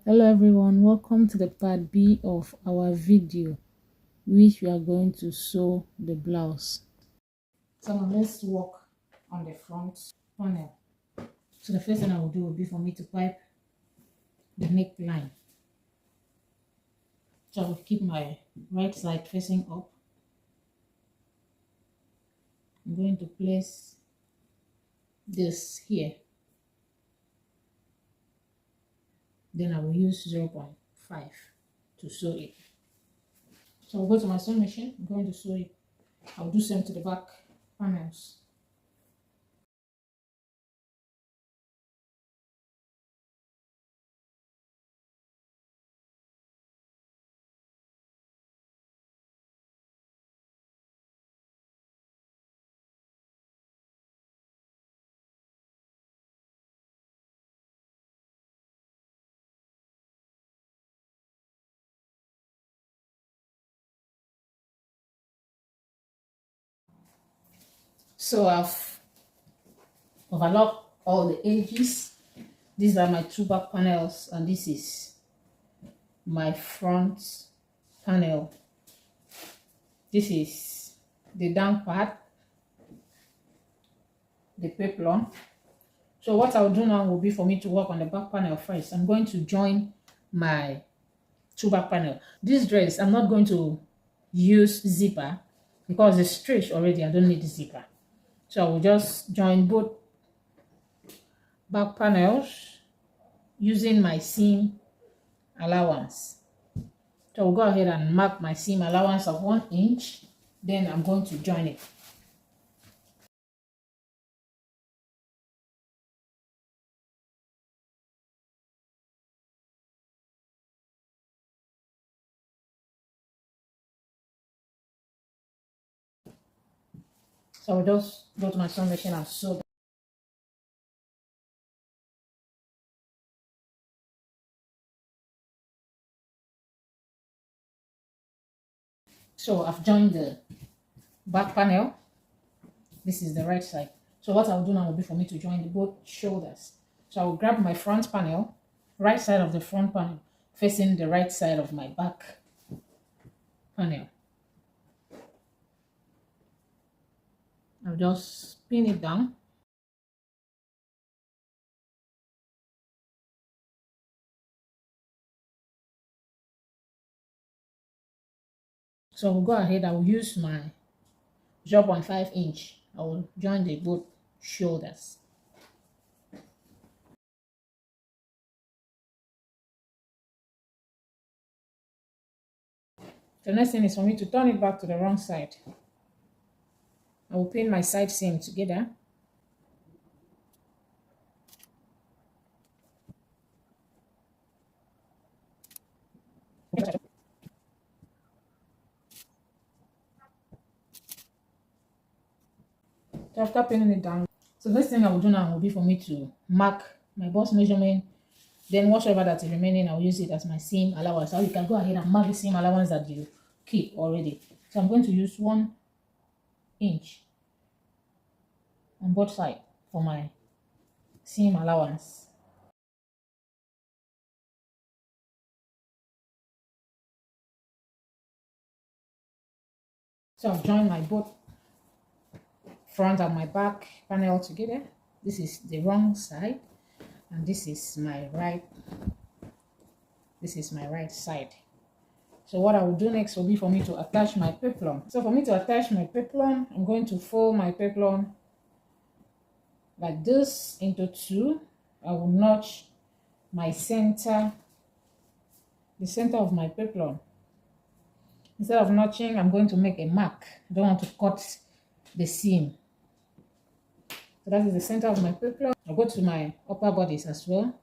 Hello everyone, welcome to the part B of our video, which we are going to sew the blouse. So now let's work on the front panel. So the first thing I will do will be for me to pipe the neckline. So I will keep my right side facing up. I'm going to place this here. Then I will use 0.5 to sew it. So I'll go to my sewing machine. I'm going to sew it. I'll do same to the back panels. So I've overlocked all the edges. These are my two back panels and this is my front panel. This is the down part, the peplum. So what I'll do now will be for me to work on the back panel first. I'm going to join my two back panel. This dress, I'm not going to use zipper because it's stretched already. I don't need the zipper. So I will just join both back panels using my seam allowance. So I'll go ahead and mark my seam allowance of 1 inch. Then I'm going to join it. So I'll just go to my sewing machine and sew. So I've joined the back panel. This is the right side. So what I'll do now will be for me to join both shoulders. So I will grab my front panel, right side of the front panel, facing the right side of my back panel. I'll just pin it down. So I'll go ahead, I will use my 0.5 inch. I will join the both shoulders. The next thing is for me to turn it back to the wrong side. I will pin my side seam together. So after pinning it down, so this thing I will do now will be for me to mark my bust measurement. Then whatever that is remaining, I'll use it as my seam allowance. So you can go ahead and mark the seam allowance that you keep already. So I'm going to use 1 inch on both sides for my seam allowance. So I've joined my both front and my back panel together. This is the wrong side and this is my right side. So what I will do next will be for me to attach my peplum. So for me to attach my peplum, I'm going to fold my peplum like this into 2. I will notch my center, the center of my peplum. Instead of notching, I'm going to make a mark. I don't want to cut the seam. So that is the center of my peplum. I'll go to my upper bodice as well.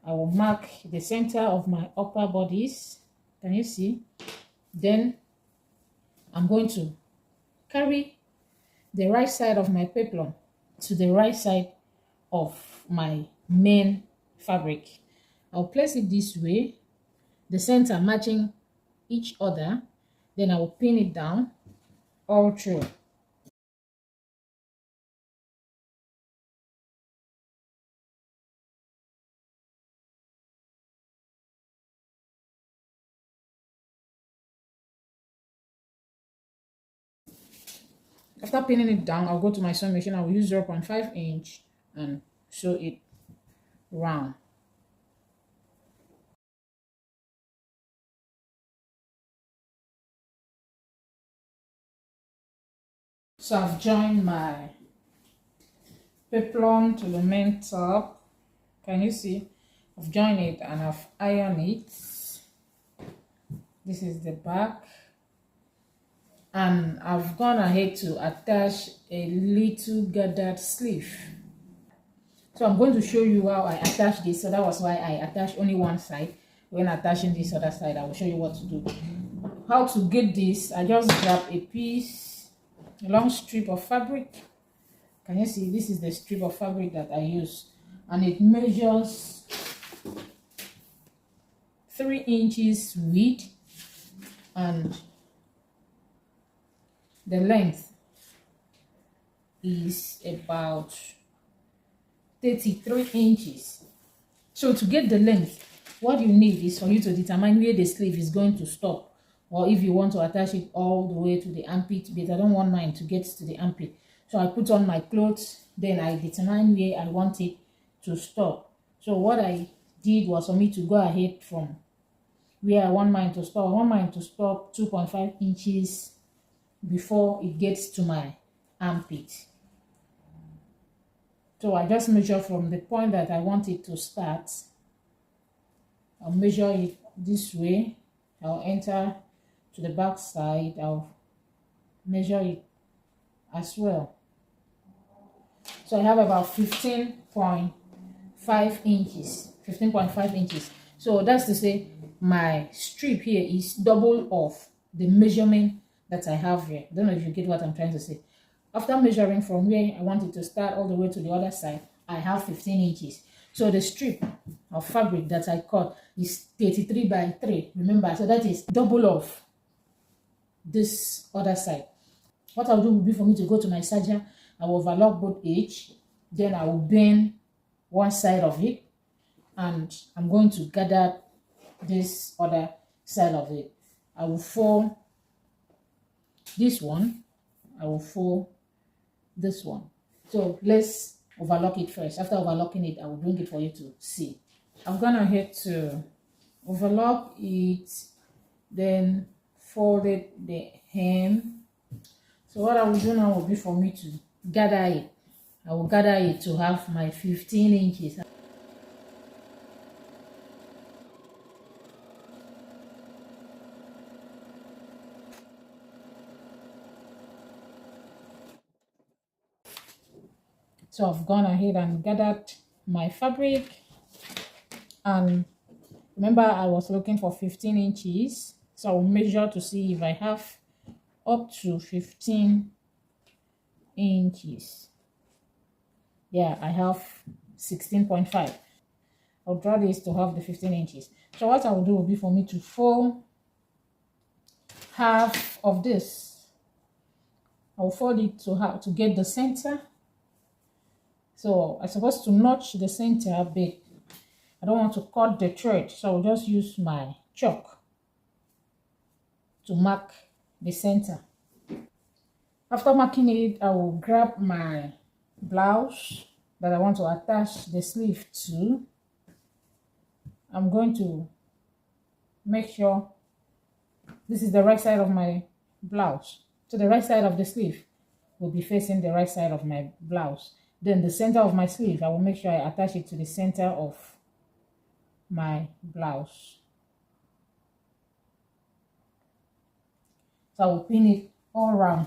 I will mark the center of my upper bodice. Can you see? Then I'm going to carry the right side of my peplum to the right side of my main fabric. I'll place it this way, the center matching each other. Then I will pin it down all through. After pinning it down, I'll go to my sewing machine. I will use 0.5 inch and sew it round. So I've joined my peplum to the main top. Can you see? I've joined it and I've ironed it. This is the back. And I've gone ahead to attach a little gathered sleeve. So I'm going to show you how I attach this. So that was why I attached only one side. When attaching this other side, I will show you what to do. How to get this, I just grab a piece, a long strip of fabric. Can you see? This is the strip of fabric that I use. And it measures 3 inches width and the length is about 33 inches. So to get the length, what you need is for you to determine where the sleeve is going to stop, or if you want to attach it all the way to the armpit, but I don't want mine to get to the armpit. So I put on my clothes, then I determine where I want it to stop. So what I did was for me to go ahead from where I want mine to stop. I want mine to stop 2.5 inches before it gets to my armpit. So I just measure from the point that I want it to start. I'll measure it this way. I'll enter to the back side. I'll measure it as well. So I have about 15.5 inches. 15.5 inches. So that's to say my strip here is double of the measurement that I have here. I don't know if you get what I'm trying to say. After measuring from where I want it to start all the way to the other side, I have 15 inches. So the strip of fabric that I cut is 33 by 3. Remember, so that is double of this other side. What I'll do will be for me to go to my serger. I will overlock both edges. Then I will bend one side of it. And I'm going to gather this other side of it. I will fold this one. I will fold this one. So let's overlock it first. After overlocking it, I will bring it for you to see. I'm gonna head to overlock it, then folded the hem. So what I will do now will be for me to gather it. I will gather it to have my 15 inches. So I've gone ahead and gathered my fabric, and remember I was looking for 15 inches, so I'll measure to see if I have up to 15 inches. Yeah, I have 16.5. I'll draw this to have the 15 inches. So what I will do will be for me to fold half of this. I'll fold it to get the center. So I'm supposed to notch the center a bit. I don't want to cut the thread, so I'll just use my chalk to mark the center. After marking it, I will grab my blouse that I want to attach the sleeve to. I'm going to make sure this is the right side of my blouse. So the right side of the sleeve will be facing the right side of my blouse. Then the center of my sleeve, I will make sure I attach it to the center of my blouse. So I will pin it all around.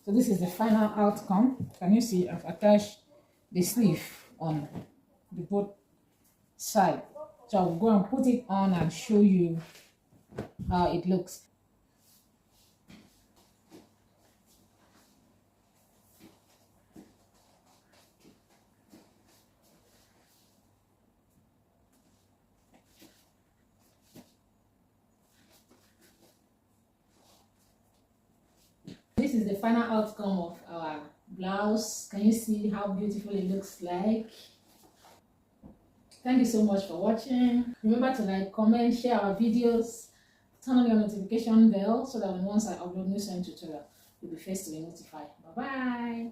So this is the final outcome. Can you see I've attached the sleeve on the both side. So I'll go and put it on and show you how it looks. final outcome of our blouse. Can you see how beautiful it looks like? Thank you so much for watching. Remember to like, comment, share our videos, turn on your notification bell so that once I upload new sewing tutorial, you'll be first to be notified. Bye bye.